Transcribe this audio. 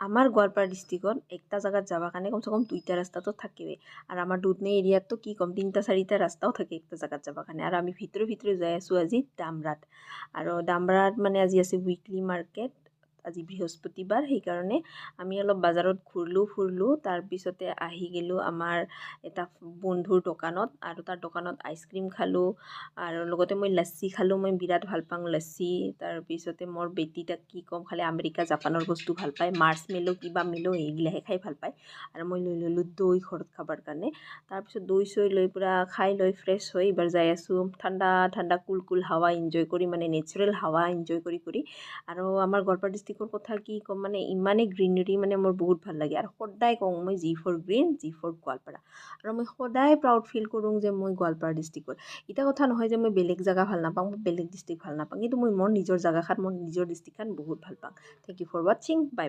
আমাৰ গোৱালপাৰা ডিষ্ট্ৰিক্টত একটা জাগাত যাবৰ কাৰণে কমচে কম 2টা ৰাস্তাটো থাকিবই আৰু আমাৰ দুধনৈ এৰিয়াততো কি ক'ম 3টা 4টা ৰাস্তাও থাকে একটা জাগাত যাবৰ কাৰণে আৰু আমি ভিতৰে যাই আছোঁ আজি ডামৰাত আৰু ডামৰাত মানে আজি আছে উইকলি মাৰ্কেট আজি বৃহস্পতিবাৰ সেইকাৰণে আমি অলপ বজাৰত ঘূৰিলোঁ ফুৰিলোঁ তাৰপিছতে আহি গ'লোঁ আমাৰ এটা বন্ধুৰ দোকানত আৰু তাৰ দোকানত আইচক্ৰীম খালোঁ আৰু লগতে মই লচ্চি খালোঁ মই বিৰাট ভাল পাওঁ লচ্চি তাৰপিছতে মোৰ বেটীটাক কি ক'ম খালি আমেৰিকা জাপানৰ বস্তু ভাল পায় মাৰ্চ মেলো কিবা মেলো এইগিলাহে খাই ভাল পায় আৰু মই লৈ ল'লোঁ দৈ ঘৰত খাবৰ কাৰণে তাৰপিছত দৈ চৈ লৈ পূৰা খাই লৈ ফ্ৰেছ হৈ এইবাৰ যাই আছোঁ ঠাণ্ডা ঠাণ্ডা কুল হাৱা এনজয় কৰি মানে নেচাৰেল হাৱা এনজয় কৰি আৰু আমাৰ গোৱালপাৰা ডিষ্ট্ৰিক্টৰ কথা কি ক'ম মানে ইমানেই গ্ৰীনেৰী মানে মোৰ বহুত ভাল লাগে আৰু সদায় কওঁ মই G four green G four Goalpara আৰু মই সদায় প্ৰাউড ফিল কৰোঁ যে মই গোৱালপাৰা ডিষ্ট্ৰিক্টৰ এটা কথা নহয় যে মই বেলেগ জেগা ভাল নাপাওঁ মই বেলেগ ডিষ্ট্ৰিক্ট ভাল নাপাওঁ কিন্তু মই মোৰ নিজৰ জেগাখন মোৰ নিজৰ ডিষ্ট্ৰিক্টখন বহুত ভাল পাওঁ থেংক ইউ ফৰ ৱাচিং বাই বাই